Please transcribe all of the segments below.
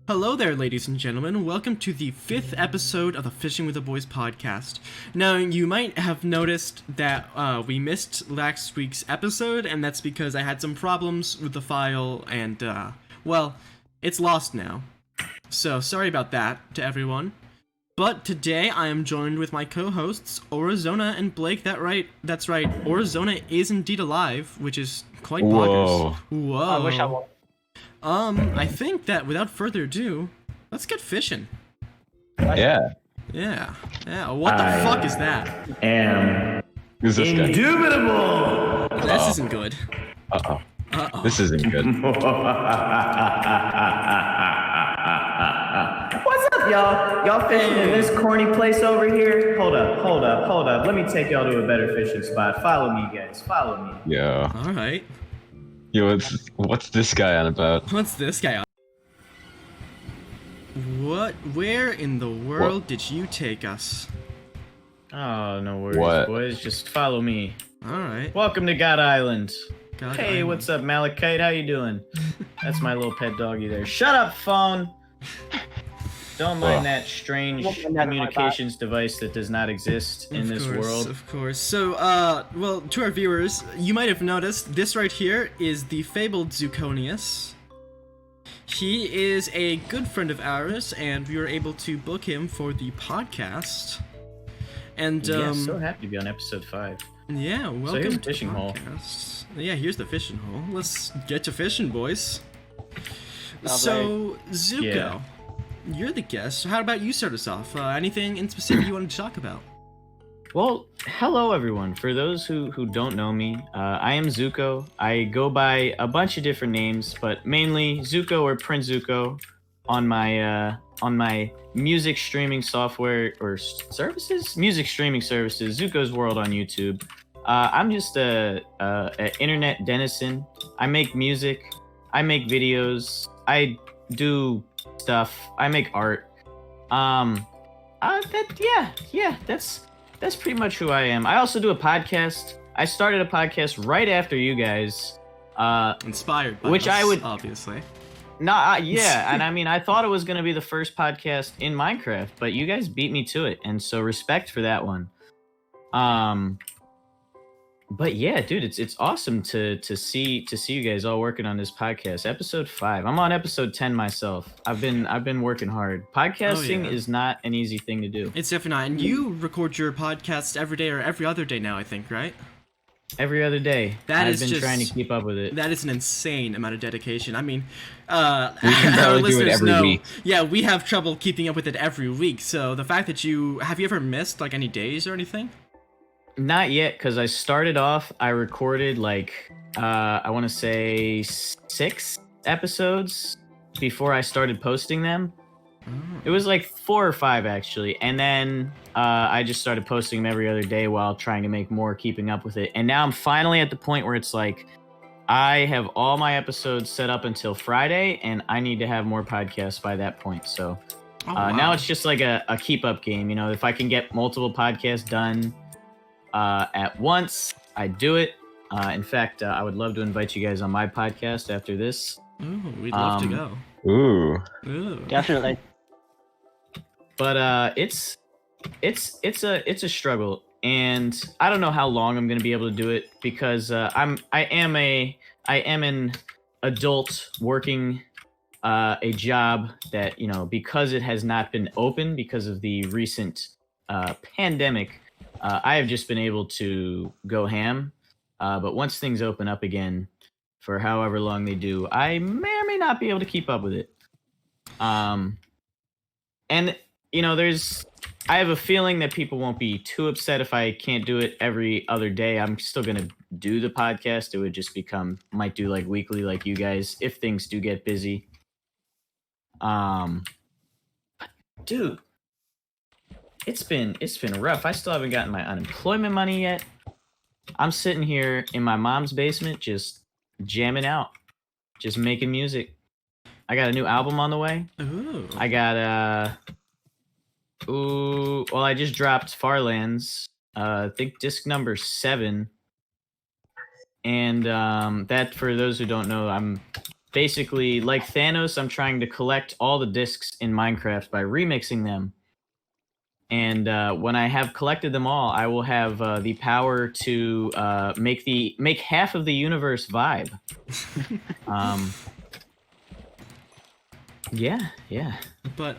Hello there, ladies and gentlemen. Welcome to the 5th episode of the Fishing with the Boys podcast. Now, you might have noticed that we missed last week's episode, and that's because I had some problems with the file, and, well, it's lost now. So, sorry about that to everyone. But today I am joined with my co-hosts, Arizona and Blake. That's right, Arizona is indeed alive, which is quite bonkers. Whoa. I wish I was. I think that without further ado, let's get fishing. Yeah. Yeah. What the fuck is that? Who's this guy? Indubitable! This isn't good. Uh-oh. This isn't good. What's up, y'all? Y'all fishing in this corny place over here? Hold up. Let me take y'all to a better fishing spot. Follow me, guys. Follow me. Yeah. Alright. Yo, what's this guy on about? What's this guy on? Where in the world did you take us? Oh, no worries, What? boys. Just follow me. Alright. Welcome to God Island. God Hey, Island. what's up, Malachite? How you doing? That's my little pet doggy there. Shut up, phone! Don't mind that strange communications device that does not exist in this world. Of course. So, well, to our viewers, you might have noticed this right here is the fabled Zuconius. He is a good friend of ours, and we were able to book him for the podcast. And, Yeah, so happy to be on episode 5. yeah, welcome here's the to fishing hole. podcast. Yeah, here's the fishing hole. Let's get to fishing, boys. All So, Zuko, Yeah. you're the guest. So how about you start us off? Anything in specific you wanted to talk about? Well, hello everyone. For those who don't know me, I am Zuko. I go by a bunch of different names, but mainly Zuko or Prince Zuko on my music streaming software or services, music streaming services, Zuko's World on YouTube. I'm just a internet denizen. I make music. I make videos. I do stuff. I make art. That's pretty much who I am. I also do a podcast. I started a podcast right after you guys. Inspired by Which us, I would- obviously. Yeah, and I mean, I thought it was gonna be the first podcast in Minecraft, but you guys beat me to it, and so respect for that one. But yeah, dude, it's awesome to see you guys all working on this podcast. Episode 5. I'm on episode 10 myself. I've been working hard. Podcasting yeah. is not an easy thing to do. It's definitely not. And you record your podcast every day or every other day now, I think, right? Every other day. That I've is been just- trying to keep up with it. That is an insane amount of dedication. I mean, We can our barely do it listeners every know, week. yeah, we have trouble keeping up with it every week. So the fact that have you ever missed like any days or anything? Not yet, because I started off, I recorded like, I want to say 6 episodes before I started posting them. It was like 4 or 5 actually. And then I just started posting them every other day while trying to make more, keeping up with it. And now I'm finally at the point where it's like, I have all my episodes set up until Friday, and I need to have more podcasts by that point. So now it's just like a keep up game. You know, if I can get multiple podcasts done at once, I do it. In fact, I would love to invite you guys on my podcast after this. Ooh, we'd love to go. Ooh. Ooh. Definitely. But it's a struggle, and I don't know how long I'm gonna be able to do it because I am an adult working a job that, you know, because it has not been open because of the recent pandemic. I have just been able to go ham, but once things open up again, for however long they do, I may or may not be able to keep up with it. And you know, I have a feeling that people won't be too upset if I can't do it every other day. I'm still gonna do the podcast. It would just might do like weekly, like you guys, if things do get busy. But dude, it's been rough. I still haven't gotten my unemployment money yet. I'm sitting here in my mom's basement just jamming out, just making music. I got a new album on the way. Ooh. I got well, I just dropped Farlands. I think disc number 7. And that, for those who don't know, I'm basically, like Thanos, I'm trying to collect all the discs in Minecraft by remixing them. And when I have collected them all, I will have the power to make half of the universe vibe. Yeah. But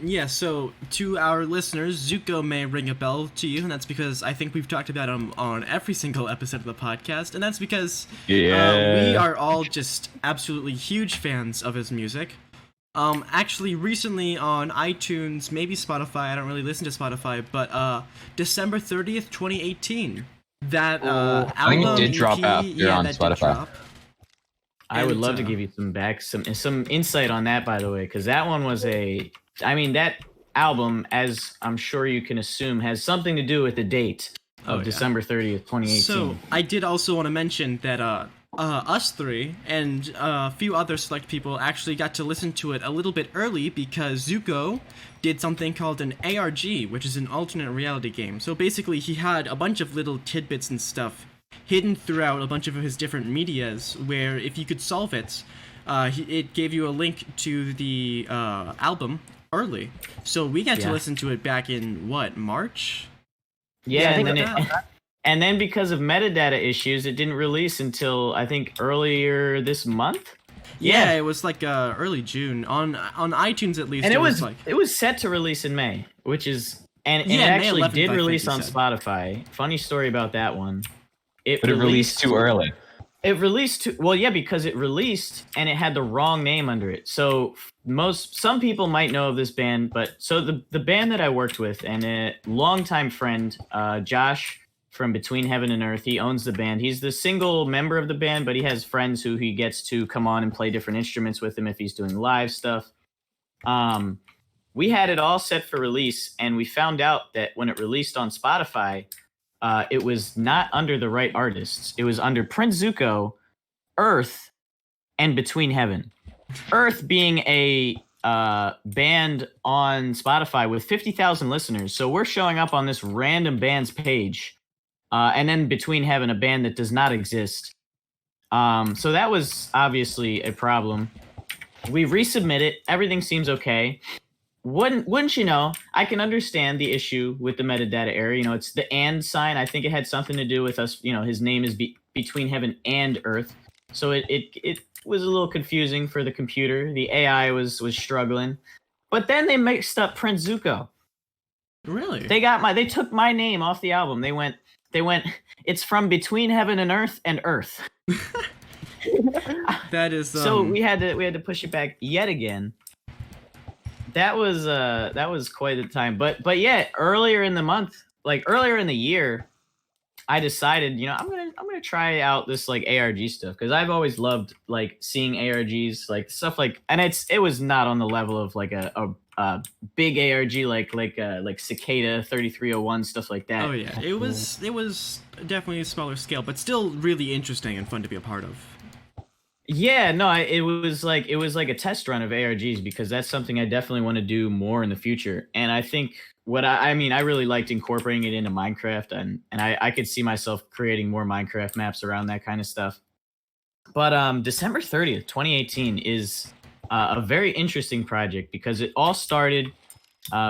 yeah, so to our listeners, Zuko may ring a bell to you, and that's because I think we've talked about him on every single episode of the podcast, and that's because we are all just absolutely huge fans of his music. Actually, recently on iTunes, maybe Spotify, I don't really listen to Spotify, but December 30th, 2018, that I think album it did drop EP, after on that Spotify. did drop. I would And, love to give you some insight on that, by the way, because that one was that album, as I'm sure you can assume, has something to do with the date of December 30th, 2018. So I did also want to mention that us three and a few other select people actually got to listen to it a little bit early because Zuko did something called an ARG, which is an alternate reality game. So basically, he had a bunch of little tidbits and stuff hidden throughout a bunch of his different medias, where if you could solve it, it gave you a link to the album early. So we got to listen to it back in, March? Yeah, and then because of metadata issues, it didn't release until, I think, earlier this month? Yeah, it was like early June. On iTunes, at least, and it was set to release in May, which is... And it May actually 11th, did I release think on you said. Spotify. Funny story about that one. But it released too early. It released because it released and it had the wrong name under it. So some people might know of this band, but so the band that I worked with and a longtime friend, Josh from Between Heaven and Earth, he owns the band. He's the single member of the band, but he has friends who he gets to come on and play different instruments with him if he's doing live stuff. We had it all set for release, and we found out that when it released on Spotify, it was not under the right artists. It was under Prince Zuko, Earth, and Between Heaven. Earth being a band on Spotify with 50,000 listeners. So we're showing up on this random band's page. And then Between Heaven, a band that does not exist. So that was obviously a problem. We resubmit it. Everything seems okay. Wouldn't you know, I can understand the issue with the metadata error. You know, it's the and sign. I think it had something to do with us. You know, his name is Between Heaven and Earth. So it was a little confusing for the computer. The AI was struggling. But then they mixed up Prince Zuko. Really? They took my name off the album. They went, it's from Between Heaven and Earth. That is So we had to push it back yet again. That was quite a time. But yeah, earlier in the year, I decided, you know, I'm gonna try out this like ARG stuff because I've always loved like seeing ARGs, like stuff like, and it was not on the level of like a big ARG like Cicada 3301 stuff like that. Oh yeah, it was definitely a smaller scale, but still really interesting and fun to be a part of. Yeah, no, it was like a test run of ARGs because that's something I definitely want to do more in the future. And I think I really liked incorporating it into Minecraft, and I could see myself creating more Minecraft maps around that kind of stuff. But December 30th, 2018 is a very interesting project because it all started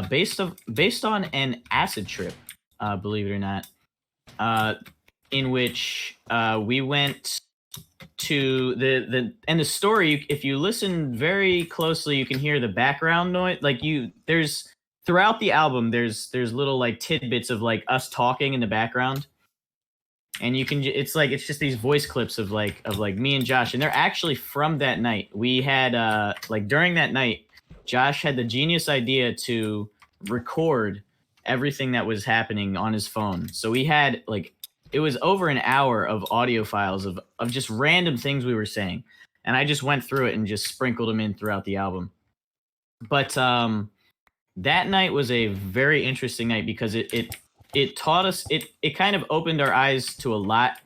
based on an acid trip, believe it or not, in which we went to the story. If you listen very closely, you can hear the background noise. There's throughout the album, there's little like tidbits of like us talking in the background, and you can it's just these voice clips of me and Josh, and they're actually from that night. We had during that night, Josh had the genius idea to record everything that was happening on his phone. So we had it was over an hour of audio files of just random things we were saying. And I just went through it and just sprinkled them in throughout the album. But that night was a very interesting night because it taught us, it kind of opened our eyes to a lot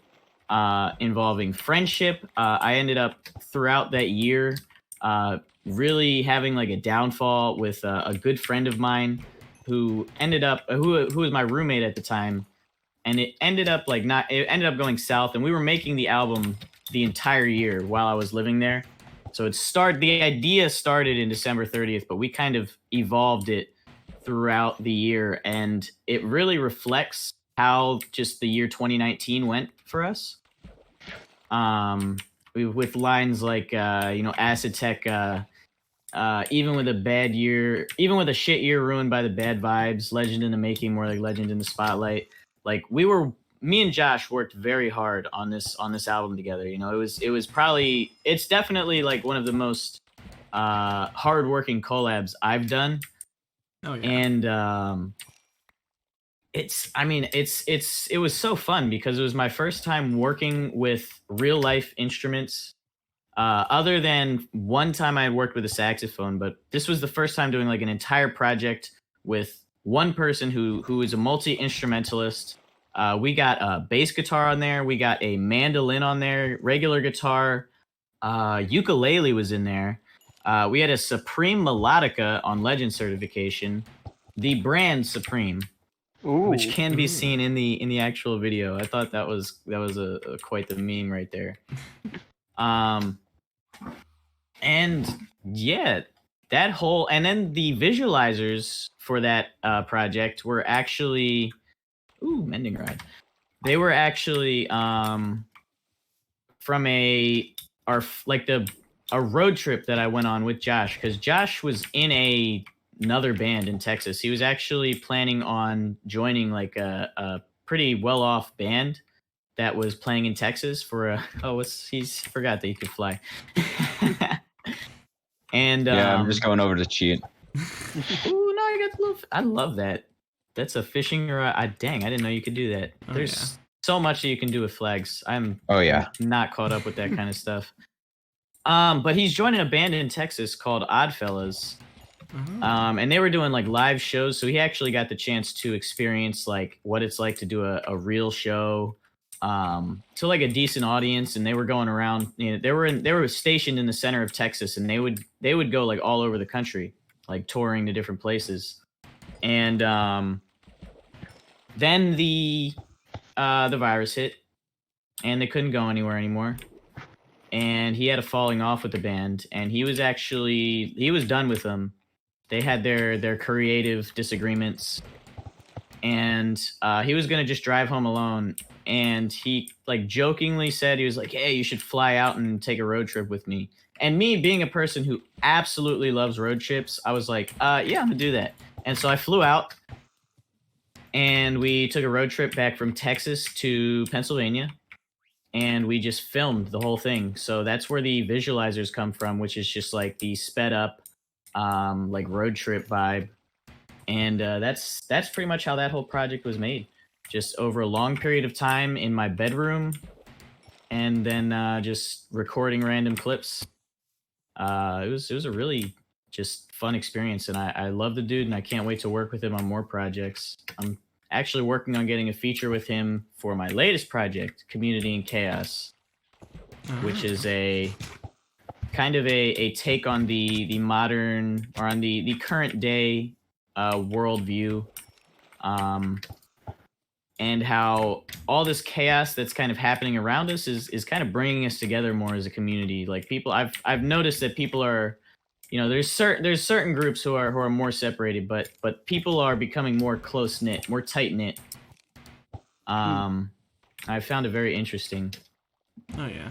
involving friendship. I ended up throughout that year really having like a downfall with a good friend of mine who was my roommate at the time. And it ended up going south, and we were making the album the entire year while I was living there. So the idea started in December 30th, but we kind of evolved it throughout the year, and it really reflects how just the year 2019 went for us. With lines like Acid Tech, even with a bad year, even with a shit year ruined by the bad vibes, Legend in the Making, more like Legend in the Spotlight. Like me and Josh worked very hard on this album together. It's definitely like one of the most hardworking collabs I've done. Oh yeah. And it was so fun because it was my first time working with real life instruments. Other than one time I had worked with a saxophone, but this was the first time doing like an entire project with one person who is a multi-instrumentalist. We got a bass guitar on there, we got a mandolin on there, regular guitar, ukulele was in there. We had a Supreme melodica on Legend certification, the brand Supreme, which can be seen in the actual video. I thought that was a quite the meme right there. And yeah, and then the visualizers for that project were actually mending rod. They were actually from a road trip that I went on with Josh, because Josh was in another band in Texas. He was actually planning on joining like a pretty well-off band that was playing in Texas for he's forgot that he could fly. And yeah, I'm just going over to cheat. I love that. That's a fishing rod. Dang, I didn't know you could do that. There's so much that you can do with flags. I'm not caught up with that kind of stuff. But he's joining a band in Texas called Oddfellas. And they were doing like live shows, so he actually got the chance to experience like what it's like to do a real show to like a decent audience. And they were going around, they were stationed in the center of Texas, and they would go like all over the country, like touring to different places. And then the virus hit, and they couldn't go anywhere anymore. And he had a falling off with the band, and he was done with them. They had their creative disagreements, and he was gonna just drive home alone. And he like jokingly said, he was like, "Hey, you should fly out and take a road trip with me." And me being a person who absolutely loves road trips, I was like, "Yeah, I'm gonna do that." And so I flew out, and we took a road trip back from Texas to Pennsylvania, and we just filmed the whole thing. So that's where the visualizers come from, which is just like the sped up like road trip vibe. And that's pretty much how that whole project was made, just over a long period of time in my bedroom, and then just recording random clips. It was a really just fun experience, and I love the dude, and I can't wait to work with him on more projects. I'm actually working on getting a feature with him for my latest project, Community and Chaos, which is a kind of a take on the modern, or on the current day worldview, and how all this chaos that's kind of happening around us is kind of bringing us together more as a community. Like people, I've noticed that people are, there's certain groups who are more separated, but people are becoming more close knit, more tight knit. I found it very interesting. Oh yeah.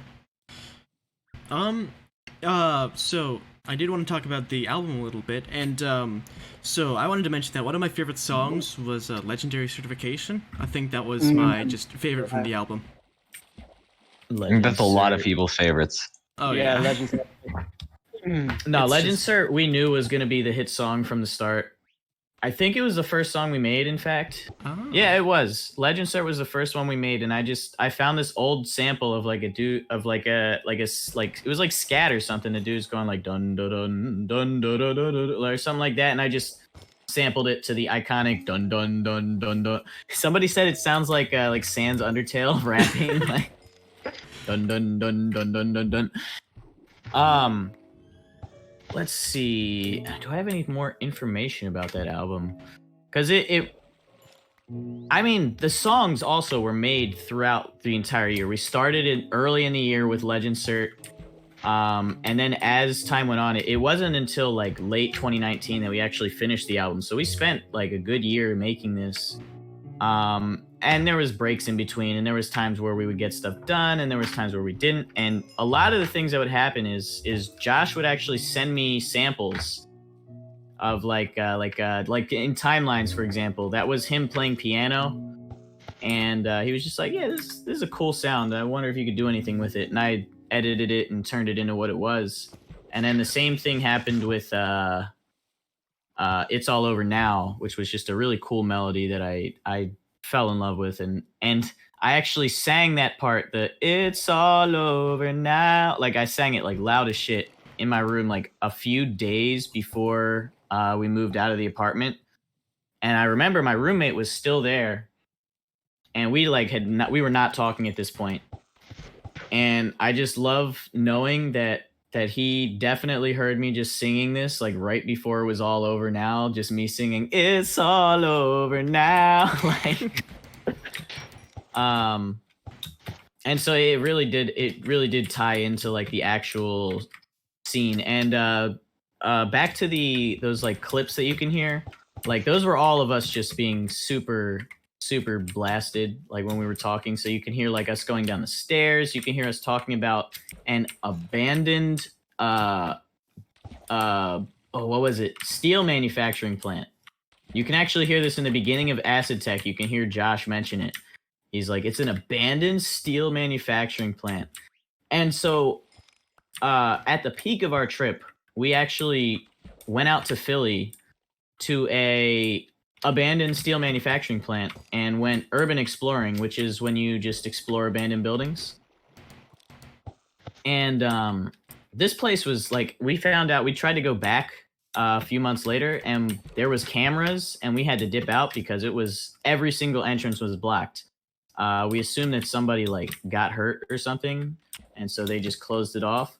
So I did want to talk about the album a little bit, and so I wanted to mention that one of my favorite songs was Legendary Certification. I think that was my just favorite from the album. I think that's a lot of people's favorites. Oh yeah. Legend. No, Legend Cert we knew was going to be the hit song from the start. I think it was the first song we made, in fact. Oh. Yeah, it was. Legend Cert was the first one we made, and I found this old sample of like a dude of like it was like scat or something. The dude's going like dun dun dun dun dun dun dun dun or something like that, and I just sampled it to the iconic dun dun dun dun dun. Somebody said it sounds like Sans Undertale rapping like dun dun dun dun dun dun dun. Let's see. Do I have any more information about that album? Because I mean, the songs also were made throughout the entire year. We started early in the year with Legend Cert, And then as time went on, it wasn't until like late 2019 that we actually finished the album. So we spent like a good year making this. And there was breaks in between, and there was times where we would get stuff done, and there was times where we didn't. And a lot of the things that would happen is Josh would actually send me samples of like in timelines, for example. That was him playing piano, and he was just like, "Yeah, this is a cool sound. I wonder if you could do anything with it." And I edited it and turned it into what it was. And then the same thing happened with It's All Over Now, which was just a really cool melody that I fell in love with, and I actually sang that part, the "It's all over now," like I sang it like loud as shit in my room like a few days before we moved out of the apartment. And I remember my roommate was still there, and we we were not talking at this point. And I just love knowing that he definitely heard me just singing this like right before it was all over now, just me singing "It's all over now." Like and so it really did tie into like the actual scene. And back to those like clips that you can hear, like those were all of us just being super blasted like when we were talking. So you can hear like us going down the stairs, you can hear us talking about an abandoned what was it, steel manufacturing plant. You can actually hear this in the beginning of Acid Tech. You can hear Josh mention it. He's like, it's an abandoned steel manufacturing plant. And so at the peak of our trip, we actually went out to Philly to a abandoned steel manufacturing plant and went urban exploring, which is when you just explore abandoned buildings. And this place was like, we found out, we tried to go back a few months later, and there was cameras, and we had to dip out because it was, every single entrance was blocked. We assumed that somebody like got hurt or something, and so they just closed it off.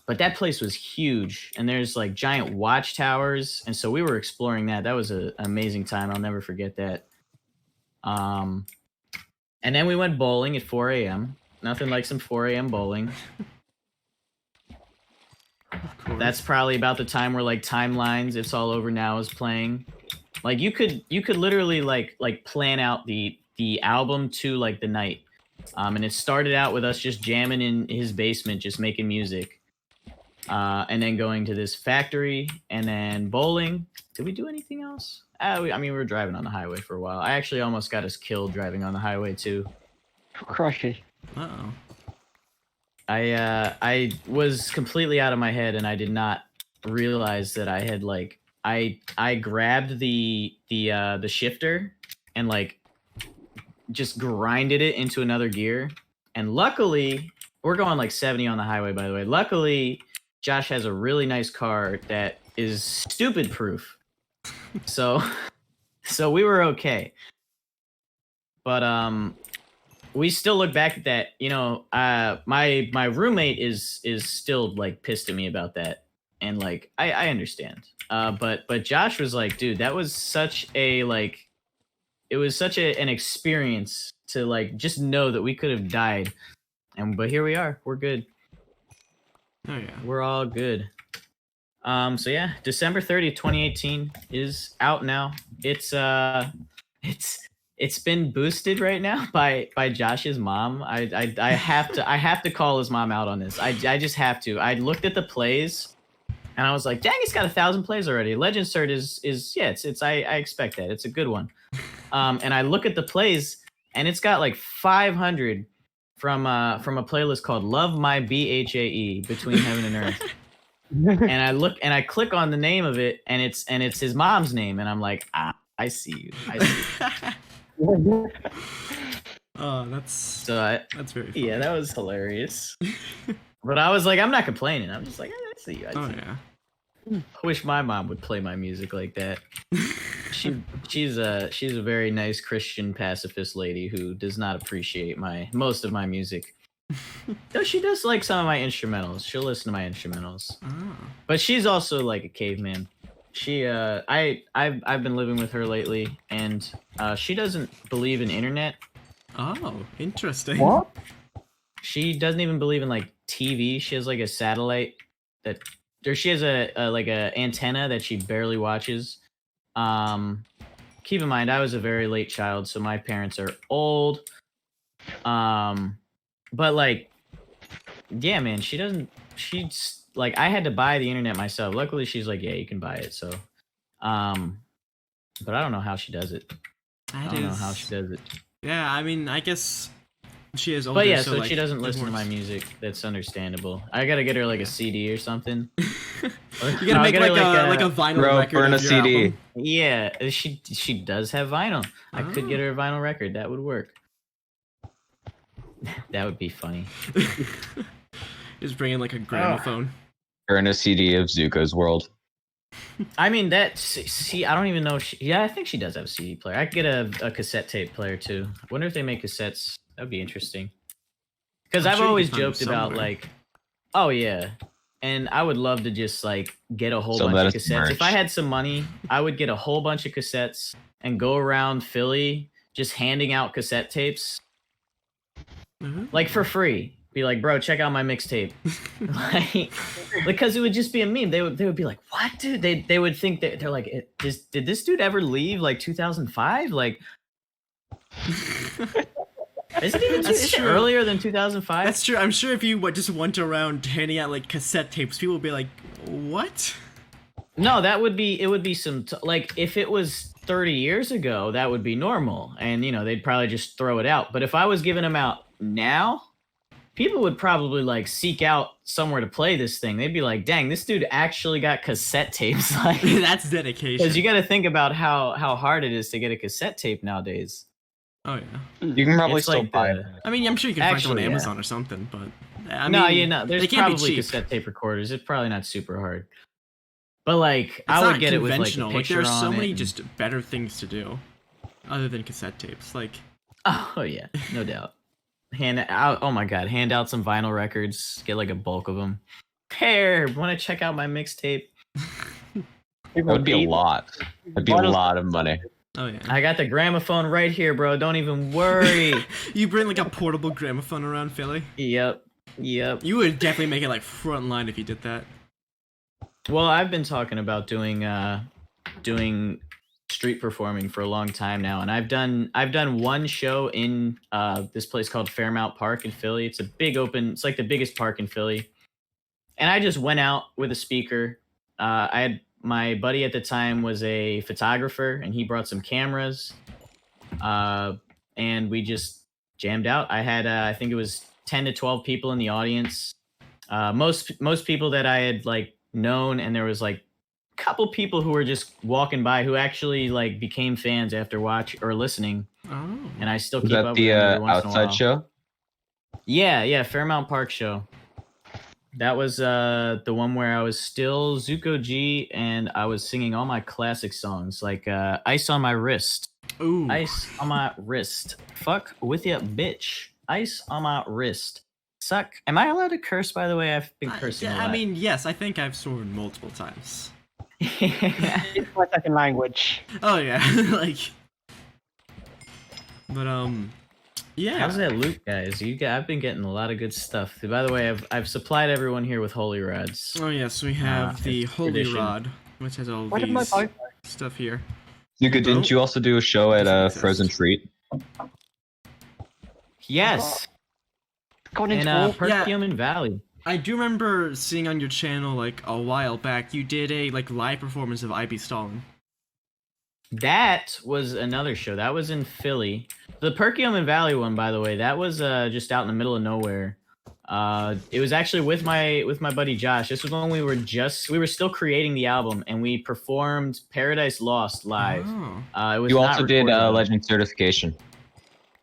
But that place was huge, and there's like giant watchtowers, and so we were exploring that. That was an amazing time. I'll never forget that. And then we went bowling at 4 a.m. Nothing like some 4 a.m. bowling. That's probably about the time where like Timelines, It's All Over Now is playing. Like you could literally like plan out the album to like the night. And it started out with us just jamming in his basement, just making music. And then going to this factory, and then bowling. Did we do anything else? We were driving on the highway for a while. I actually almost got us killed driving on the highway too. Crushy. Uh-oh. I was completely out of my head, and I did not realize that I had like I grabbed the shifter and like just grinded it into another gear. And luckily, we're going like 70 on the highway, by the way. Luckily, Josh has a really nice car that is stupid proof. So we were okay. But we still look back at that, you know, my roommate is still like pissed at me about that. And like I understand. But Josh was like, dude, that was such a like, it was such an experience to like just know that we could have died. But here we are. We're good. Oh yeah. We're all good. So yeah, December 30th, 2018 is out now. It's been boosted right now by Josh's mom. I have to call his mom out on this. I just have to. I looked at the plays, and I was like, dang, it's got 1,000 plays already. Legend Cert is yeah, it's I expect that. It's a good one. And I look at the plays, and it's got like 500 from a playlist called Love My BHAE, Between Heaven and Earth. And I look and I click on the name of it, and it's his mom's name, and I'm like, I see you. Oh, that's very funny. Yeah, that was hilarious. But I was like, I'm not complaining. I'm just like, I see you. Yeah. I wish my mom would play my music like that. She's a very nice Christian pacifist lady who does not appreciate most of my music. Though she does like some of my instrumentals. She'll listen to my instrumentals. Oh. But she's also like a caveman. She I've been living with her lately, and she doesn't believe in internet. Oh, interesting. What? she doesn't even believe in like TV. She has like a satellite or she has a like a antenna that she barely watches. Keep in mind, I was a very late child, so my parents are old. But like, yeah, man, she's like, I had to buy the internet myself. Luckily, she's like, yeah, you can buy it. So, but I don't know how she does it. I don't know how she does it. Yeah, I mean, I guess she is older. But yeah, so like, she doesn't listen to my music. That's understandable. I gotta get her like a CD or something. You gotta make like a vinyl record. Burn a of your CD. album. Yeah, she does have vinyl. I could get her a vinyl record. That would work. That would be funny. Just bring in like a gramophone. Burn a CD of Zuko's World. I mean, see, I don't even know. I think she does have a CD player. I could get a cassette tape player too. I wonder if they make cassettes. That would be interesting. Because I've always joked about like, oh yeah, and I would love to just like get a whole bunch of cassettes. Merch. If I had some money, I would get a whole bunch of cassettes and go around Philly just handing out cassette tapes, like for free. Be like, bro, check out my mixtape. Like, because it would just be a meme. They would be like, what, dude? They would think that they're like, did this dude ever leave like 2005? Like, is it earlier than 2005? That's true. I'm sure if you just went around handing out like cassette tapes, people would be like, what? No, it would be some like if it was 30 years ago, that would be normal, and they'd probably just throw it out. But if I was giving them out now, people would probably like seek out somewhere to play this thing. They'd be like, dang, this dude actually got cassette tapes. Like, that's dedication. Because you got to think about how hard it is to get a cassette tape nowadays. Oh yeah, you can probably still buy it. I mean, I'm sure you can find it on Amazon or something, but I mean, there's probably cassette tape recorders. It's probably not super hard. But like, I would get it with like a picture. There are so many and... just better things to do, other than cassette tapes. Like, oh yeah, no doubt. Oh my god, hand out some vinyl records. Get like a bulk of them. Here, want to check out my mixtape? That would be a lot. That'd be a lot of money. Oh yeah. I got the gramophone right here, bro. Don't even worry. You bring like a portable gramophone around Philly? Yep. You would definitely make it like front line if you did that. Well, I've been talking about doing street performing for a long time now, and I've done one show in this place called Fairmount Park in Philly. It's it's like the biggest park in Philly. And I just went out with a speaker. I had my buddy at the time was a photographer, and he brought some cameras. And we just jammed out. I had I think it was 10 to 12 people in the audience. Most people that I had like known, and there was like a couple people who were just walking by who actually like became fans after listening. Oh. And I still keep up with them every once in a while. Outside show? Yeah, Fairmount Park show. That was the one where I was still Zuko G, and I was singing all my classic songs like Ice on My Wrist. Ooh. Ice on my wrist. Fuck with ya, bitch. Ice on my wrist. Suck. Am I allowed to curse, by the way? I've been cursing a lot. I mean, yes, I think I've sworn multiple times. It's my second language. Oh, yeah. Like... But, yeah. How's that loot, guys? I've been getting a lot of good stuff. By the way, I've supplied everyone here with holy rods. Oh, yes, we have the holy tradition. Rod, which has all these stuff here. Zuko, didn't you also do a show at Frozen Treat? Yes. In Perkiomen Valley. I do remember seeing on your channel like a while back, you did a like live performance of I Be Stalin. That was another show. That was in Philly. The Perkiomen Valley one, by the way, that was just out in the middle of nowhere. It was actually with my buddy Josh. This was when we were still creating the album, and we performed Paradise Lost live. Oh. It was you also did Legend Certification.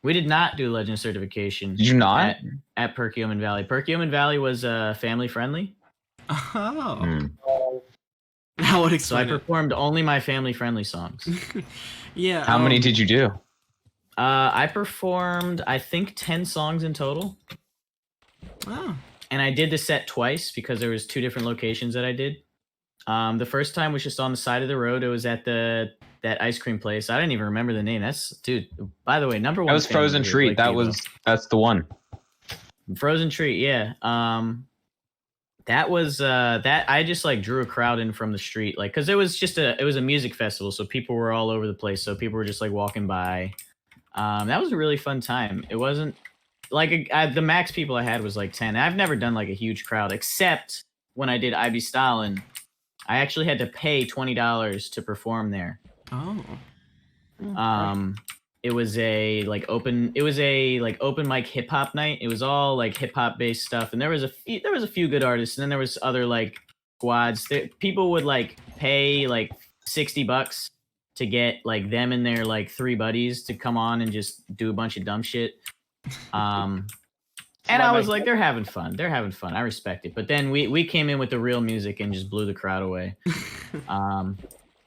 We did not do Legend Certification. Did you not? At Perkiomen Valley. Perkiomen Valley was family friendly. Oh. That would explain So I performed only my family friendly songs. Yeah. How many did you do? I performed, I think, 10 songs in total. Oh. And I did the set twice because there was 2 different locations that I did. The first time was just on the side of the road. It was at that ice cream place. I didn't even remember the name. By the way, number one. That was Frozen Treat. That's the one. Frozen Treat, yeah. That was that I just like drew a crowd in from the street, like because it was a music festival, so people were all over the place. So people were just like walking by. That was a really fun time. It wasn't like the max people I had was like 10. I've never done like a huge crowd except when I did IB Stalin. I actually had to pay $20 to perform there. Oh. It was a open mic hip hop night. It was all like hip hop based stuff, and there was a few good artists, and then there was other like squads. People would like pay like $60 to get like them and their like 3 buddies to come on and just do a bunch of dumb shit. And I was like, they're having fun. I respect it. But then we came in with the real music and just blew the crowd away.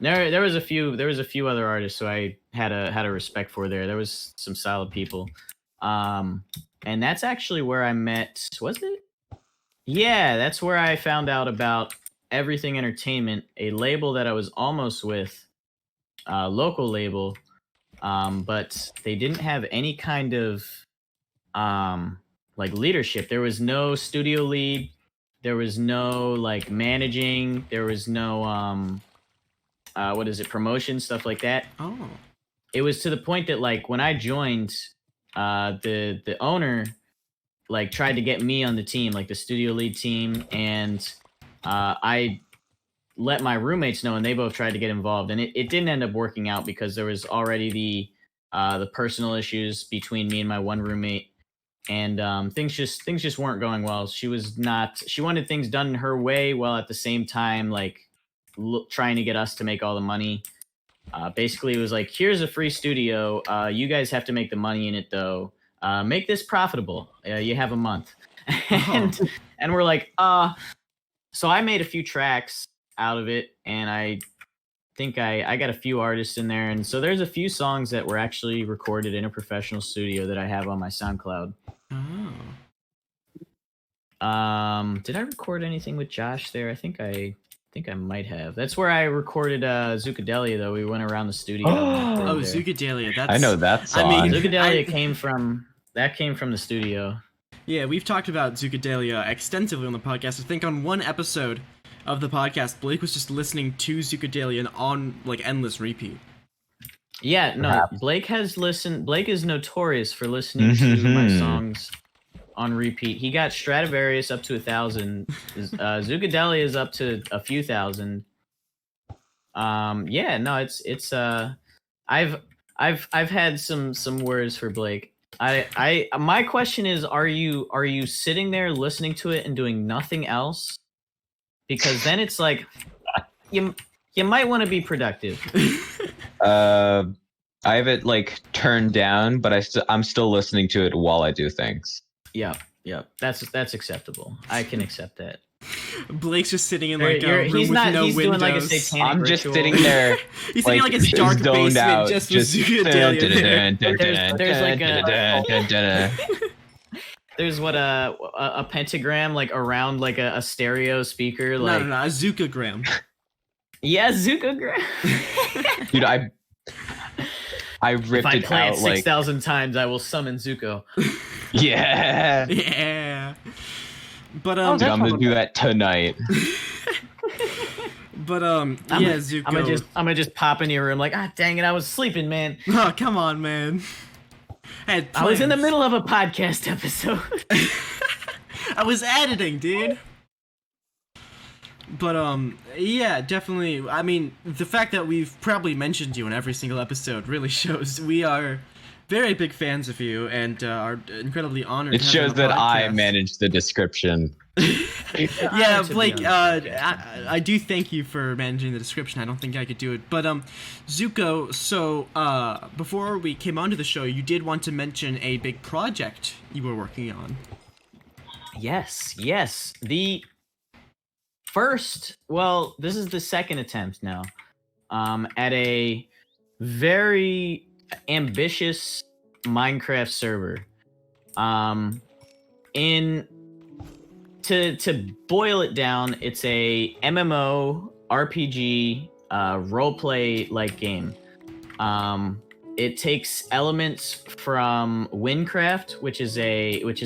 There was a few other artists who I had a respect for there. There was some solid people. And that's actually where I met, was it? Yeah, that's where I found out about Everything Entertainment, a label that I was almost with, local label, but they didn't have any kind of like leadership. There was no studio lead, there was no like managing, there was no promotion, stuff like that. Oh. It was to the point that like when I joined, the owner like tried to get me on the team, like the studio lead team, and I let my roommates know, and they both tried to get involved, and it didn't end up working out because there was already the personal issues between me and my one roommate, and things just weren't going well. She wanted things done her way, while at the same time like trying to get us to make all the money. Basically, it was like, here's a free studio. You guys have to make the money in it though. Make this profitable. You have a month. and we're like, so I made a few tracks out of it, and I think I got a few artists in there, and so there's a few songs that were actually recorded in a professional studio that I have on my SoundCloud. Oh. Did I record anything with Josh there? I think I might have. That's where I recorded Zuckadelia, though. We went around the studio. Oh, Zuckadelia. That's, I know that song. I mean, Zuckadelia came from the studio. Yeah, we've talked about Zuckadelia extensively on the podcast. I think on one episode of the podcast, Blake was just listening to Zuckadelia on like endless repeat. Yeah, no, Perhaps. Blake is notorious for listening to my songs on repeat. He got Stradivarius up to 1,000. Zuckadelia is up to a few thousand. Yeah, no, it's I've had some words for Blake. My question is, are you sitting there listening to it and doing nothing else? Because then it's like you might want to be productive. I have it like turned down, but I'm still listening to it while I do things. Yeah, that's acceptable. I can accept that. Blake's just sitting in like a room he's with not. no He's windows. doing like a satanic I'm just ritual. sitting there. He's sitting in like his dark zoned basement, out, just with Zuckadelia. There's like there's what a pentagram like around like a stereo speaker. Like No, a Zuckagram. yeah, Zuko. Dude, I ripped If I it play out it like 6,000 times, I will summon Zuko. yeah. Yeah. But Dude, I'm gonna do that tonight. But yeah, Zuko. I'm gonna just pop into your room like, dang it, I was sleeping, man. Oh, come on, man. I was in the middle of a podcast episode. I was editing, dude. But yeah, definitely. I mean, the fact that we've probably mentioned you in every single episode really shows we are very big fans of you and are incredibly honored. It to have you shows on the that I podcast. managed the description. Yeah, Blake, I do thank you for managing the description. I don't think I could do it. But Zuko, so before we came onto the show, you did want to mention a big project you were working on. Yes. The first, well, this is the second attempt now, at a very ambitious Minecraft server. To boil it down, it's a MMO RPG roleplay like game. it takes elements from Windcraft, which is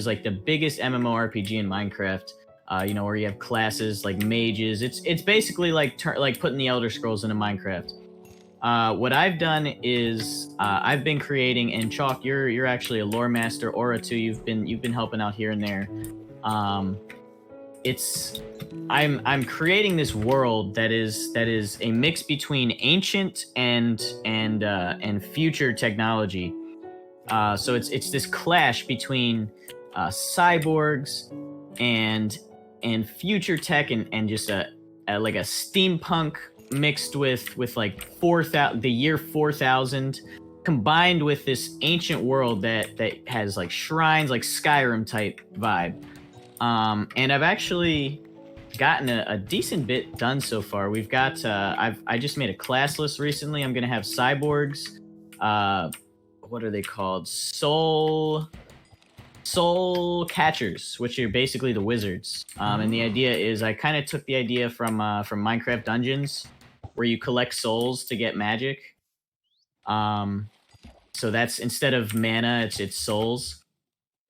like the biggest MMORPG in Minecraft. Where you have classes like mages. It's basically like putting the Elder Scrolls into Minecraft. What I've done is I've been creating, and Chalk, you're actually a lore master. Aura too. You've been helping out here and there. I'm creating this world that is a mix between ancient and future technology. So it's this clash between cyborgs and future tech and just a like a steampunk mixed with like the year 4000 combined with this ancient world that has like shrines, like Skyrim type vibe. And I've actually gotten a decent bit done so far. We've got I just made a class list recently. I'm gonna have cyborgs. What are they called? Soul catchers, which are basically the wizards. And the idea is I kind of took the idea from Minecraft Dungeons, where you collect souls to get magic. So that's, instead of mana, it's souls.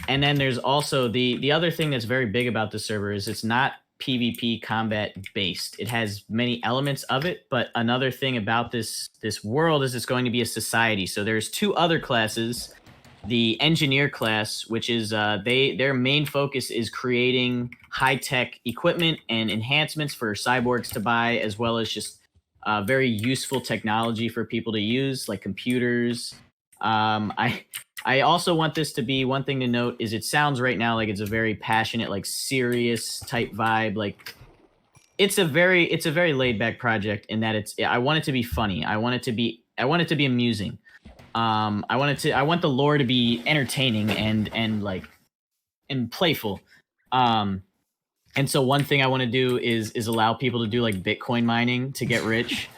And then there's also the other thing that's very big about the server is it's not PvP combat based. It has many elements of it, but another thing about this world is it's going to be a society. So there's two other classes. The engineer class, which is their main focus is creating high-tech equipment and enhancements for cyborgs to buy, as well as just very useful technology for people to use, like computers. I also want this to be, one thing to note is it sounds right now like it's a very passionate, like serious type vibe. Like it's a very laid back project in that I want it to be funny. I want it to be amusing. I want the lore to be entertaining and playful. And so one thing I want to do is allow people to do like Bitcoin mining to get rich.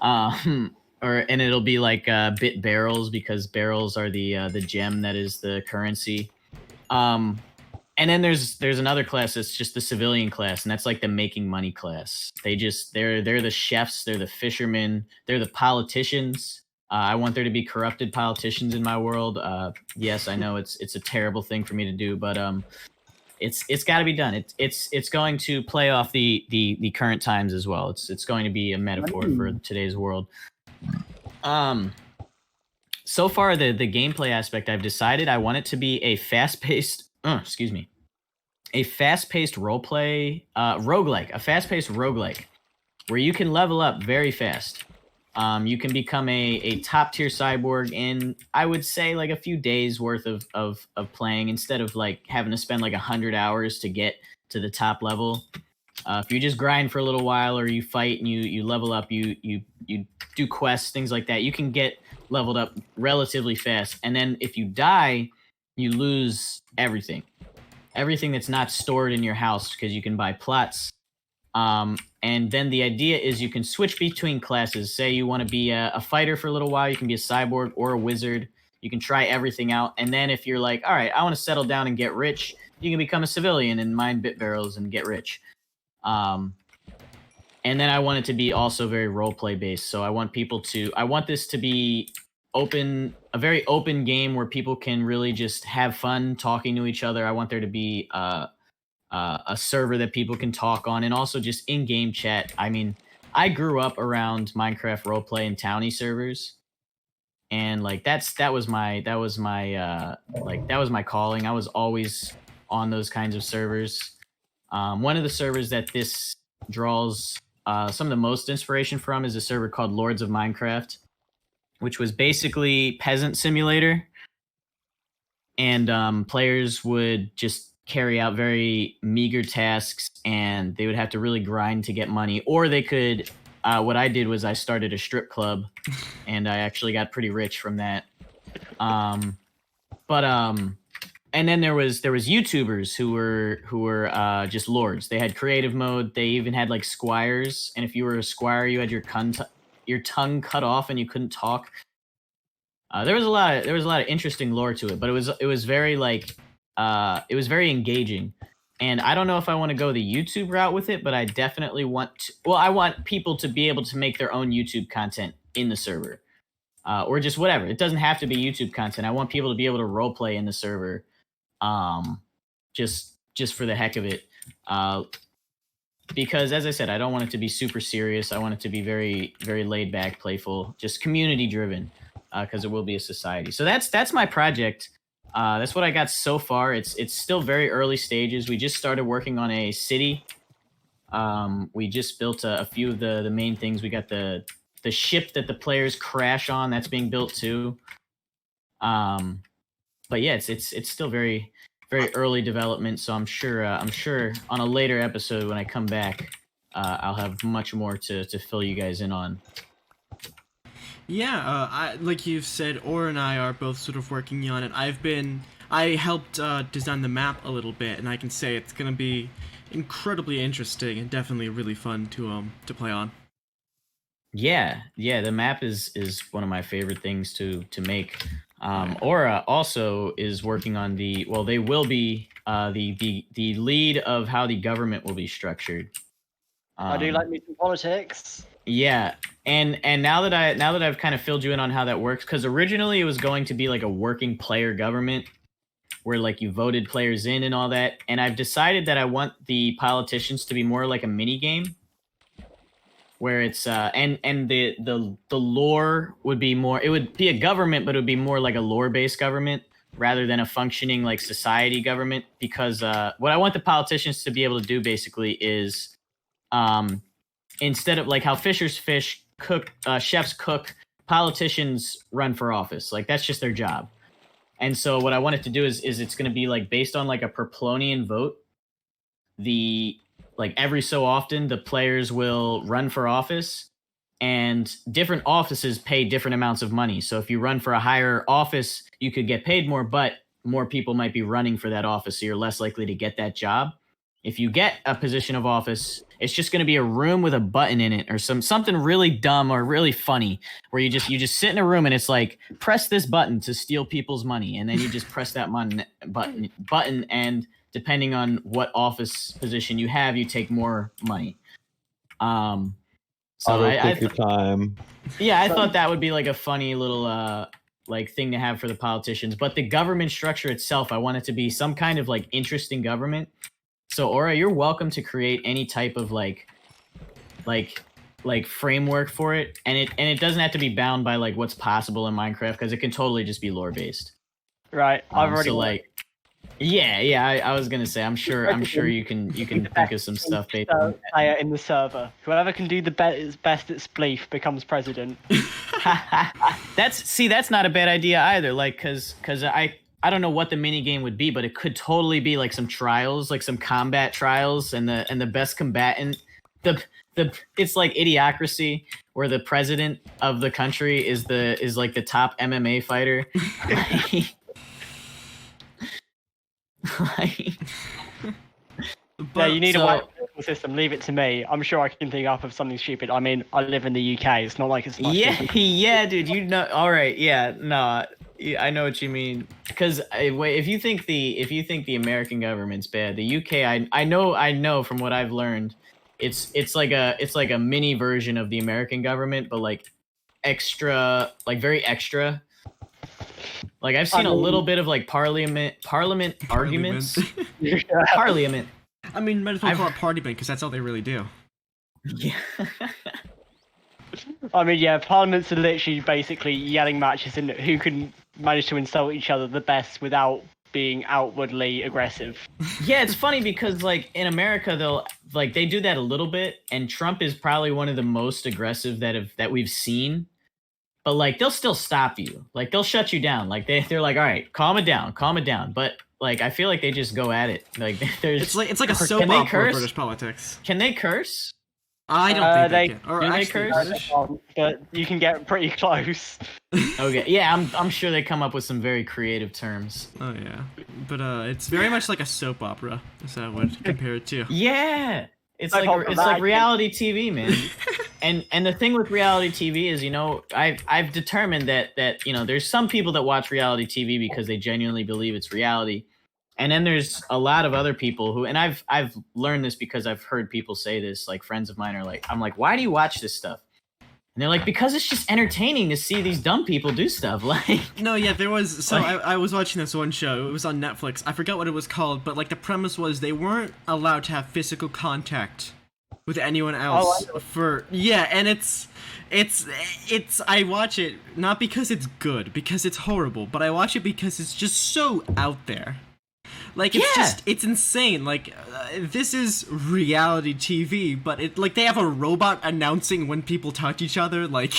And it'll be like bit barrels, because barrels are the gem that is the currency. And then there's another class that's just the civilian class, and that's like the making money class. They're the chefs, they're the fishermen, they're the politicians. I want there to be corrupted politicians in my world. Yes, I know it's a terrible thing for me to do, but it's got to be done. It's going to play off the current times as well. It's going to be a metaphor for today's world. So far the gameplay aspect, I've decided I want it to be a fast-paced roleplay roguelike, a fast-paced roguelike where you can level up very fast. You can become a top tier cyborg in, I would say, like a few days worth of playing, instead of like having to spend like 100 hours to get to the top level. If you just grind for a little while, or you fight and you level up, you do quests, things like that, you can get leveled up relatively fast. And then if you die, you lose everything that's not stored in your house, because you can buy plots. And then the idea is you can switch between classes. Say you want to be a fighter for a little while, you can be a cyborg or a wizard. You can try everything out. And then if you're like, all right, I want to settle down and get rich, you can become a civilian and mine bit barrels and get rich. And then I want it to be also very roleplay based. So I want this to be open, a very open game where people can really just have fun talking to each other. I want there to be a server that people can talk on, and also just in-game chat. I mean, I grew up around Minecraft roleplay and townie servers, and like that was my calling. I was always on those kinds of servers. One of the servers that this draws some of the most inspiration from is a server called Lords of Minecraft, which was basically Peasant Simulator, and players would just carry out very meager tasks, and they would have to really grind to get money. Or they could, what I did was I started a strip club, and I actually got pretty rich from that. And then there was YouTubers who were just lords. They had creative mode. They even had like squires, and if you were a squire, you had your tongue cut off and you couldn't talk. There was a lot of interesting lore to it, but it was very like it was very engaging. And I don't know if I want to go the YouTube route with it, but I definitely want to, I want people to be able to make their own YouTube content in the server. or just whatever. It doesn't have to be YouTube content. I want people to be able to role play in the server, just for the heck of it. Because as I said, I don't want it to be super serious. I want it to be very, very laid back, playful, just community driven, because it will be a society. So that's my project. That's what I got so far. It's still very early stages. We just started working on a city. We just built a few of the main things. We got the ship that the players crash on. That's being built too. But yeah, it's still very, very early development. So I'm sure on a later episode when I come back, I'll have much more to fill you guys in on. Yeah, like you've said, Or and I are both sort of working on it. I helped design the map a little bit, and I can say it's gonna be incredibly interesting and definitely really fun to play on. Yeah, the map is one of my favorite things to make. Aura also is working on they will be the lead of how the government will be structured. I do like me some politics. Yeah, and now that I've kind of filled you in on how that works, because originally it was going to be like a working player government, where like you voted players in and all that, and I've decided that I want the politicians to be more like a mini game, where it's and the lore would be more. It would be a government, but it would be more like a lore-based government rather than a functioning like society government. Because what I want the politicians to be able to do basically is, instead of like how fishers fish, chefs cook, politicians run for office. Like that's just their job. And so what I want it to do is it's going to be like based on like a per plonian vote. Like every so often the players will run for office, and different offices pay different amounts of money. So if you run for a higher office, you could get paid more, but more people might be running for that office, so you're less likely to get that job. If you get a position of office, it's just going to be a room with a button in it, or something really dumb or really funny, where you just sit in a room and it's like, press this button to steal people's money, and then you just press that button, and depending on what office position you have, you take more money. So I time. Yeah, I thought that would be like a funny little like thing to have for the politicians. But the government structure itself, I want it to be some kind of like interesting government. So Aura, you're welcome to create any type of like framework for it, and it doesn't have to be bound by like what's possible in Minecraft, because it can totally just be lore based. Right, I've already. So like, yeah. I was gonna say, I'm sure you can think of some stuff based on that. In the server, whoever can do the best at spleef becomes president. That's not a bad idea either. Like, cause I don't know what the mini game would be, but it could totally be like some trials, like some combat trials, and the best combatant. It's like Idiocracy, where the president of the country is like the top MMA fighter. Yeah, you need a white system. Leave it to me. I'm sure I can think up of something stupid. I mean, I live in the UK. It's not like it's much different. Yeah, dude. You know. All right. Yeah. No. I know what you mean. Because if you think the American government's bad, the UK, I know from what I've learned, it's like a mini version of the American government, but like extra, like very extra. Like I've seen a little bit of like parliament arguments. Parliament. I mean, might as well call it Parliament, because that's all they really do. Yeah. I mean, yeah, parliaments are literally basically yelling matches in who can manage to insult each other the best without being outwardly aggressive. Yeah, it's funny because like in America they do that a little bit, and Trump is probably one of the most aggressive that we've seen. But like they'll still stop you. Like they'll shut you down. Like they're like, all right, calm it down. But like I feel like they just go at it. Like there's it's like a soap opera of British politics. Can they curse? I don't think they can. Or do they actually, curse? But you can get pretty close. Okay, yeah, I'm sure they come up with some very creative terms. Oh yeah, but it's very much like a soap opera, is how I would compare it to. Yeah, it's like reality TV, man. And the thing with reality TV is, you know, I've determined that you know, there's some people that watch reality TV because they genuinely believe it's reality. And then there's a lot of other people who, and I've learned this because I've heard people say this, like friends of mine are like, I'm like, why do you watch this stuff? And And they're like, because it's just entertaining to see these dumb people do stuff. Like, No, yeah, there was. So I was watching this one show. It was on Netflix. I forgot what it was called, but like the premise was they weren't allowed to have physical contact with anyone else and it's I watch it not because it's good, because it's horrible, but I watch it because it's just so out there. Like it's insane. Like this is reality TV, but it like they have a robot announcing when people touch each other. Like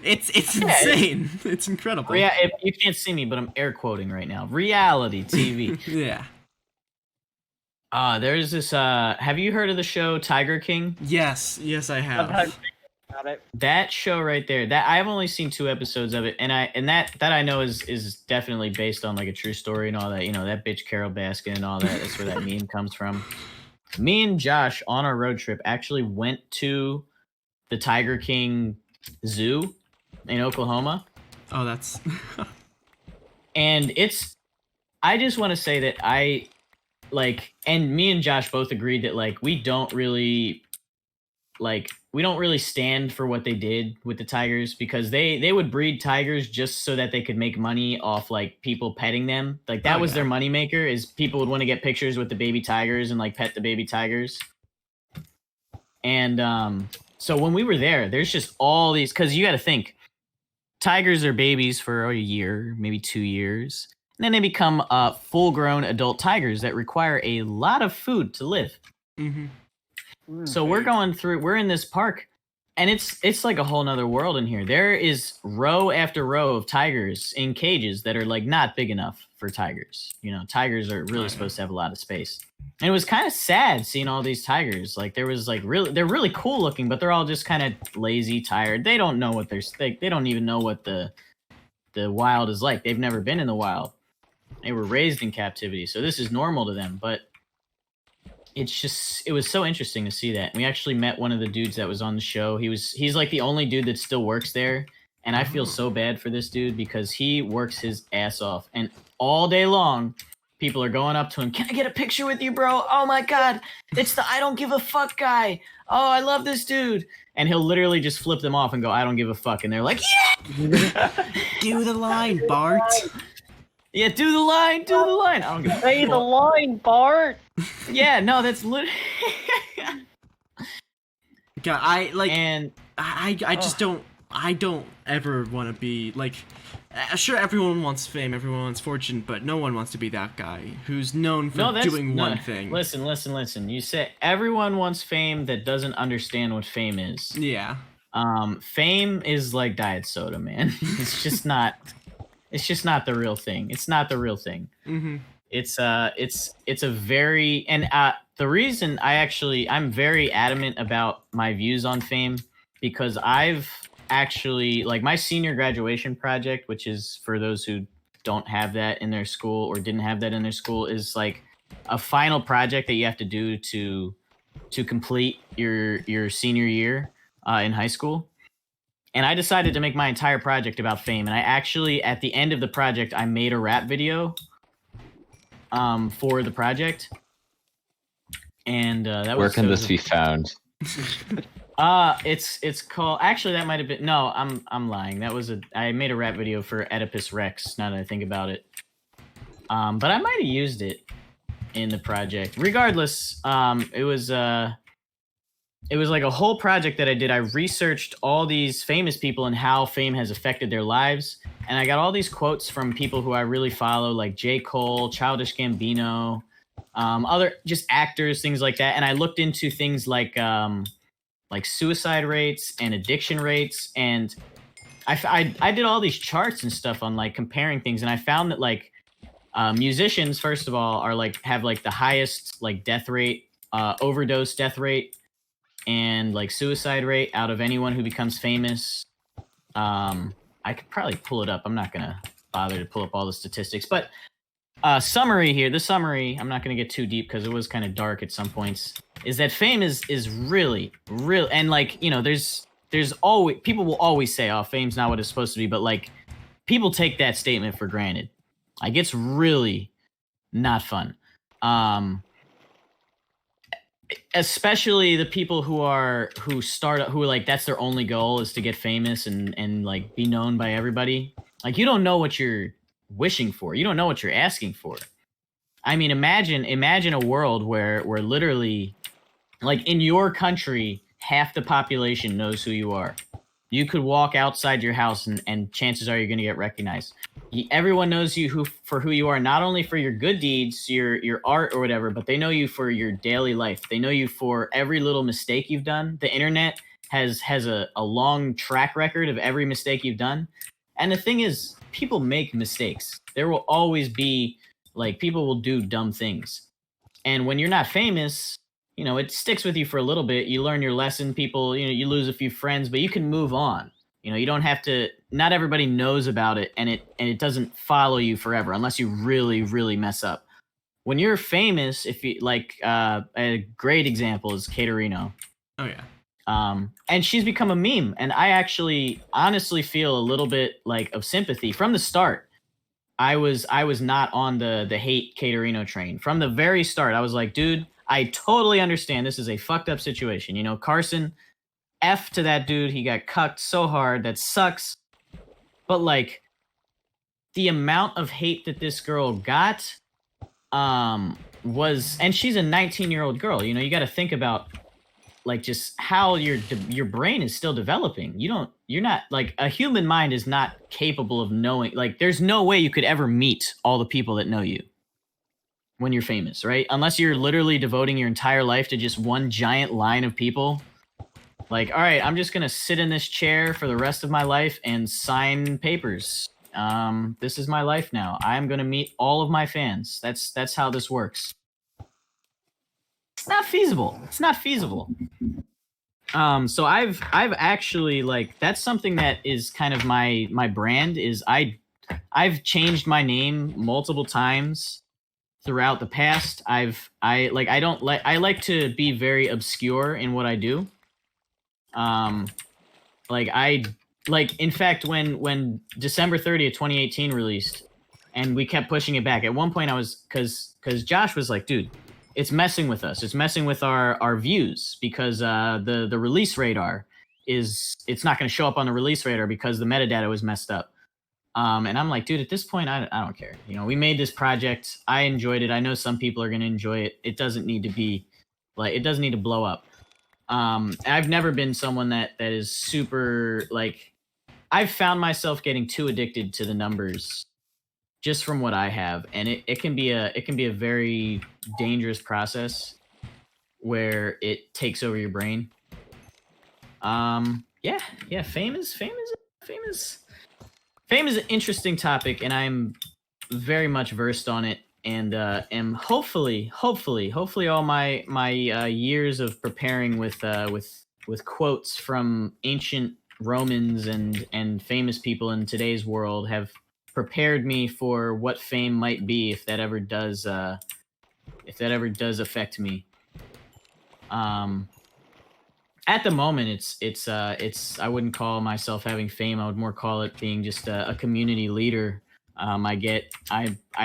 it's insane. It's incredible. Yeah, you can't see me, but I'm air quoting right now. Reality TV. Yeah. There's this. Have you heard of the show Tiger King? Yes, I have. I've heard about it. That show right there. That I've only seen 2 episodes of it, and that I know is definitely based on like a true story and all that. You know, that bitch Carol Baskin and all that. That's where that meme comes from. Me and Josh on our road trip actually went to the Tiger King Zoo in Oklahoma. Oh, that's. And I just want to say that and me and Josh both agreed that like we don't really stand for what they did with the tigers, because they would breed tigers just so that they could make money off like people petting them. Like that was their moneymaker, is people would want to get pictures with the baby tigers and like pet the baby tigers. And so when we were there's just all these, because you got to think, tigers are babies for a year, maybe 2 years. And then they become full-grown adult tigers that require a lot of food to live. Mm-hmm. So we're in this park, and it's like a whole nother world in here. There is row after row of tigers in cages that are like not big enough for tigers. You know, tigers are really supposed to have a lot of space. And it was kind of sad seeing all these tigers. Like there was like they're really cool looking, but they're all just kind of lazy, tired. They don't know what they don't even know what the wild is like. They've never been in the wild. They were raised in captivity, so this is normal to them. But it was so interesting to see that. We actually met one of the dudes that was on the show. He's like the only dude that still works there, and I feel so bad for this dude because he works his ass off, and all day long people are going up to him, "Can I get a picture with you, bro? Oh my god, it's the I don't give a fuck guy. Oh, I love this dude." And he'll literally just flip them off and go, "I don't give a fuck," and they're like, "Yeah, do the line, Bart." Yeah, do the line. I don't give a fuck. Say the line, Bart. Yeah, no, that's literally. God, I just don't. I don't ever want to be like. Sure, everyone wants fame, everyone wants fortune, but no one wants to be that guy who's known for doing one thing. Listen. You say everyone wants fame that doesn't understand what fame is. Yeah. Fame is like diet soda, man. It's just not. It's just not the real thing. It's not the real thing. Mm-hmm. It's a very, and the reason I'm very adamant about my views on fame, because I've actually, like, my senior graduation project, which is for those who don't have that in their school or didn't have that in their school, is like a final project that you have to do to complete your senior year in high school. And I decided to make my entire project about fame. And I actually, at the end of the project, I made a rap video for the project. And that was. Where can this be found? It's called. Actually, that might have been. No, I'm lying. I made a rap video for Oedipus Rex. Now that I think about it, but I might have used it in the project. Regardless, it was like a whole project that I did. I researched all these famous people and how fame has affected their lives. And I got all these quotes from people who I really follow, like J. Cole, Childish Gambino, other just actors, things like that. And I looked into things like suicide rates and addiction rates. And I did all these charts and stuff on like comparing things. And I found that like musicians, first of all, are like have like the highest like death rate, overdose death rate, and like suicide rate out of anyone who becomes famous. I could probably pull it up. I'm not gonna bother to pull up all the statistics, but summary here. The summary, I'm not gonna get too deep because it was kind of dark at some points, is that fame is really, and like, you know, there's always, people will always say, oh, fame's not what it's supposed to be, but like people take that statement for granted. Like it's really not fun. especially the people who like that's their only goal is to get famous and like be known by everybody. Like you don't know what you're wishing for. You don't know what you're asking for. I mean, imagine a world where literally, like in your country, half the population knows who you are. You could walk outside your house and chances are you're going to get recognized. Everyone knows you for who you are, not only for your good deeds, your art or whatever, but they know you for your daily life. They know you for every little mistake you've done. The internet has a long track record of every mistake you've done. And the thing is, people make mistakes. There will always be, like, people will do dumb things. And when you're not famous, you know, it sticks with you for a little bit. You learn your lesson. People, you know, you lose a few friends, but you can move on. You know, you don't have to. Not everybody knows about it, and it doesn't follow you forever unless you really, really mess up. When you're famous, if you like, a great example is Caterino. Oh yeah. And she's become a meme, and I actually honestly feel a little bit like of sympathy from the start. I was not on the hate Caterino train from the very start. I was like, dude, I totally understand this is a fucked up situation. You know, Carson, F to that dude. He got cucked so hard. That sucks. But like the amount of hate that this girl got was, and she's a 19-year-old girl. You know, you got to think about like just how your brain is still developing. You're not like, a human mind is not capable of knowing, like there's no way you could ever meet all the people that know you when you're famous, right? Unless you're literally devoting your entire life to just one giant line of people. Like, all right, I'm just gonna sit in this chair for the rest of my life and sign papers. This is my life now. I'm gonna meet all of my fans. That's how this works. It's not feasible. It's not feasible. So I've actually, like, that's something that is kind of my brand is I've changed my name multiple times throughout the past. I like to be very obscure in what I do. In fact, when December 30th, 2018 released, and we kept pushing it back. At one point I was, cause Josh was like, dude, it's messing with us. It's messing with our views because the release radar it's not going to show up on the release radar because the metadata was messed up. And I'm like, dude, at this point, I don't care. You know, we made this project. I enjoyed it. I know some people are going to enjoy it. It doesn't need to be like, it doesn't need to blow up. I've never been someone that is super, like, I've found myself getting too addicted to the numbers just from what I have. And it can be a very dangerous process where it takes over your brain. Yeah. Fame is an interesting topic, and I'm very much versed on it. And am hopefully all my years of preparing with quotes from ancient Romans and famous people in today's world have prepared me for what fame might be if that ever does affect me. At the moment, it's I wouldn't call myself having fame. I would more call it being just a community leader. I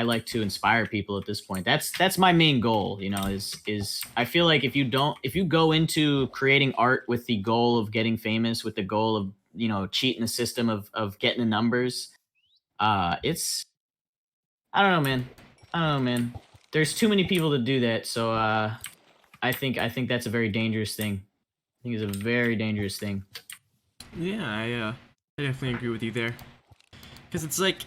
like to inspire people at this point. That's my main goal, you know, is I feel like if you go into creating art with the goal of getting famous, with the goal of, you know, cheating the system of getting the numbers, it's, I don't know, man. There's too many people to do that. So, I think that's a very dangerous thing. I think it's a very dangerous thing. Yeah, I definitely agree with you there. Because it's like,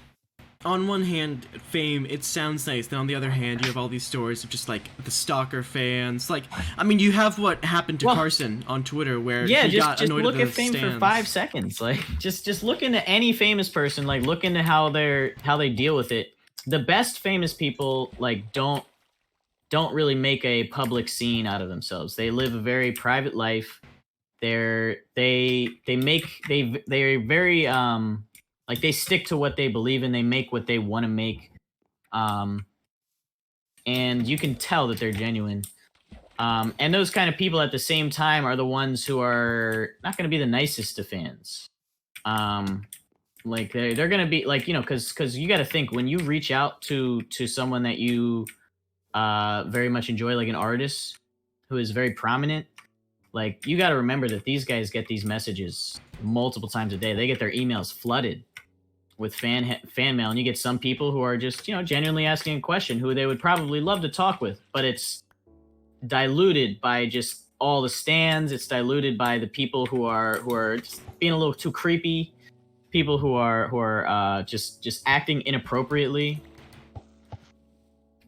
on one hand, fame, it sounds nice. Then on the other hand, you have all these stories of just like the stalker fans. Like, I mean, you have what happened to Carson on Twitter, where he got annoyed look at at fame stands. for 5 seconds. Like, just look into any famous person. Like, look into how they deal with it. The best famous people, like, don't really make a public scene out of themselves. They live a very private life. They're very like, they stick to what they believe in. They make what they want to make. And you can tell that they're genuine. And those kind of people at the same time are the ones who are not going to be the nicest to fans. Like, they're going to be like, you know, because you got to think, when you reach out to someone that you very much enjoy, like an artist, who is very prominent, like you got to remember that these guys get these messages multiple times a day. They get their emails flooded with fan mail, and you get some people who are just genuinely asking a question who they would probably love to talk with, but it's diluted by just all the stands. It's diluted by the people who are just being a little too creepy, people who are just acting inappropriately,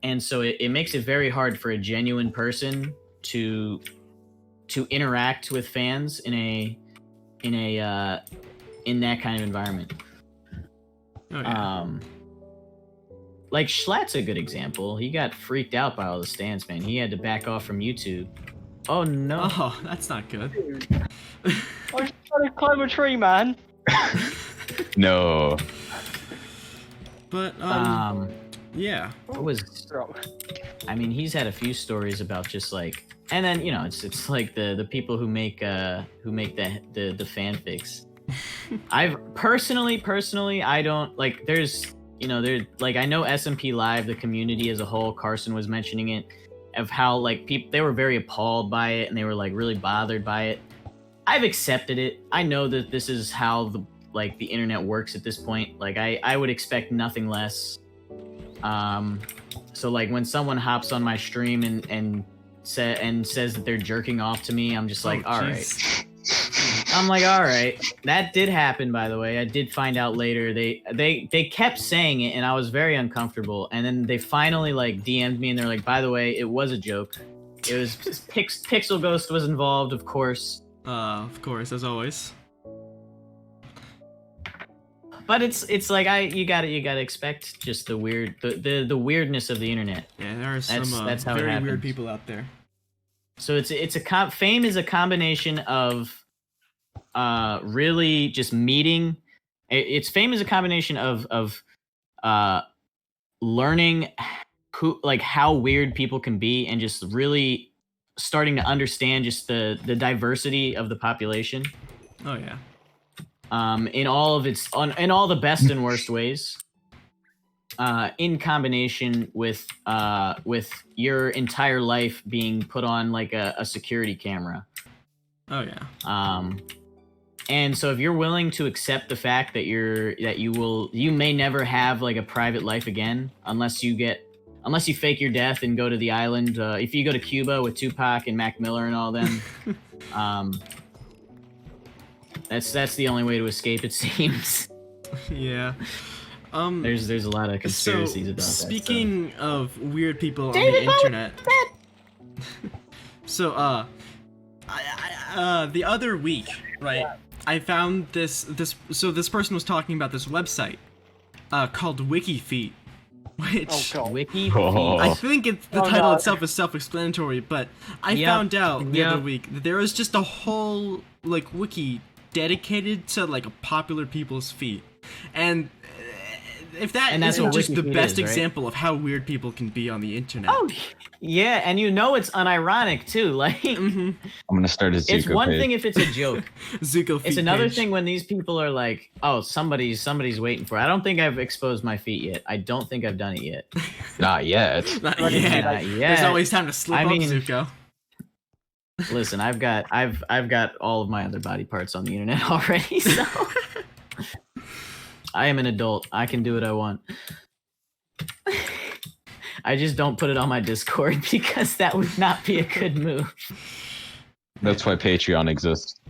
and so it makes it very hard for a genuine person to interact with fans in that kind of environment. Oh, yeah. Like Schlatt's a good example. He got freaked out by all the stands, man. He had to back off from YouTube. Oh no! Oh, that's not good. I was trying to climb a tree, man. No. But yeah. What was? I mean, he's had a few stories about just like, and then it's like the people who make the fanfics. I've personally, I don't like. There's like I know SMP Live, the community as a whole. Carson was mentioning it, of how like people they were very appalled by it and they were like really bothered by it. I've accepted it. I know that this is how the internet works at this point. Like I would expect nothing less. So like when someone hops on my stream and says that they're jerking off to me, I'm just like, all right. I'm like, all right. That did happen, by the way. I did find out later. They kept saying it, and I was very uncomfortable. And then they finally like DM'd me, and they're like, by the way, it was a joke. It was Pixel Ghost was involved, of course. Of course, as always. But it's like you gotta expect just the weirdness of the internet. Yeah, there are That's how it very happens. weird people out there. So fame is a combination of really just meeting. Fame is a combination of learning how weird people can be and just really starting to understand just the diversity of the population. Oh yeah. In all the best and worst ways. In combination with your entire life being put on like a security camera. Oh yeah. And so if you're willing to accept the fact that you may never have like a private life again unless you fake your death and go to the island. If you go to Cuba with Tupac and Mac Miller and all them, that's the only way to escape, it seems. Yeah. There's a lot of conspiracies so, about that. Speaking of weird people on the internet. So the other week, right? I found this person was talking about this website called WikiFeet, which Oh god. Wiki. Oh. I think the Oh, title no. itself is self-explanatory, but I Yep. found out the Yep. other week that there was just a whole like wiki dedicated to like popular people's feet, and if that And that's isn't what just the WikiFeet best is, right? example of how weird people can be on the internet. Oh, yeah, and it's unironic too. Like, Mm-hmm. I'm gonna start a Zuko it's one page. thing if it's a joke. Zuko feet. It's another page. thing when these people are like, "Oh, somebody's waiting for it." I don't think I've exposed my feet yet. I don't think I've done it yet. Not yet. Not Not yet. Not There's yet. always time to slip I up, mean- Zuko. Listen, I've got all of my other body parts on the internet already, so I am an adult. I can do what I want. I just don't put it on my Discord because that would not be a good move. That's why Patreon exists.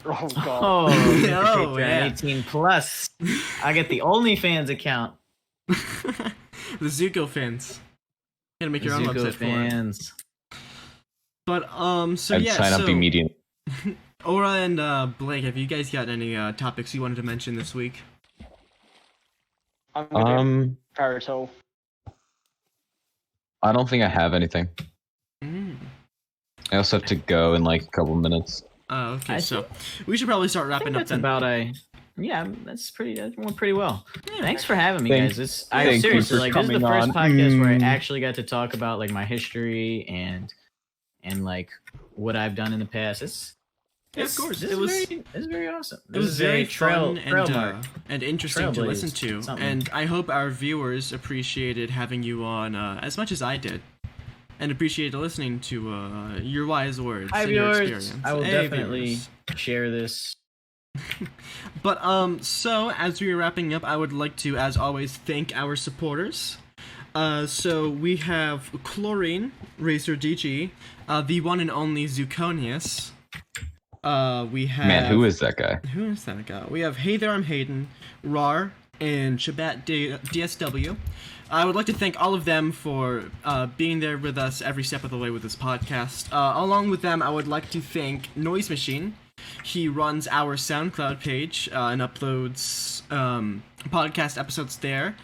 Oh god. Oh, Oh, Patreon yeah. 18 plus. I get the OnlyFans account. The Zuko fans. You gotta make your own Zuko website for it. fans. But so I'd yeah, sign up so immediately. Aura and Blake, have you guys got any topics you wanted to mention this week? I'm gonna do I Parasol. don't think I have anything. Mm. I also have to go in like a couple minutes. Oh, okay. I So we should probably start I think wrapping up that's then. about that went pretty well. Yeah. Thanks for having me, Thank- guys. thank you Seriously, for like this is the coming first on. podcast where I Mm. actually got to talk about like my history and like what I've done in the past. Yeah, of course. This It was is very awesome. it was very fun and interesting to Trailblazed listen to, something. and I hope our viewers appreciated having you on as much as I did. and appreciate listening to your wise words Hi, and your viewers. experience. I will Hey, definitely viewers. share this. But so as we are wrapping up, I would like to, as always, thank our supporters. So we have Chlorine, Racer DG, the one and only Zuconius. We have Man, who is that guy? Who is that guy? We have Hey There, I'm Hayden, Rar, and Shabat DSW. I would like to thank all of them for being there with us every step of the way with this podcast. Along with them, I would like to thank Noise Machine. He runs our SoundCloud page and uploads podcast episodes there.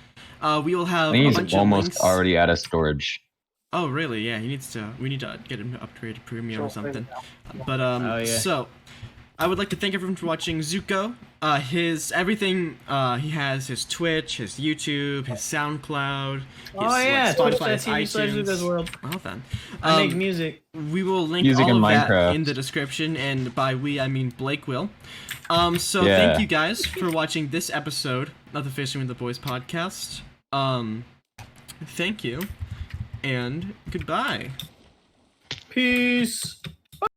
We will have I think a he's bunch of almost links. already out of storage. Oh, really? Yeah, he needs to. We need to get him to upgrade to premium or something. But Oh, yeah. so I would like to thank everyone for watching Zuko. His everything. He has his Twitch, his YouTube, his SoundCloud. His, Oh yeah, Spotify, Twitch.tv/Zuko's World. Well then, I make music. we will link Music all and of that Minecraft. in the description, and by we I mean Blake will. So Yeah. thank you guys for watching this episode of the Fishing with the Boys podcast. Thank you, and goodbye. Peace.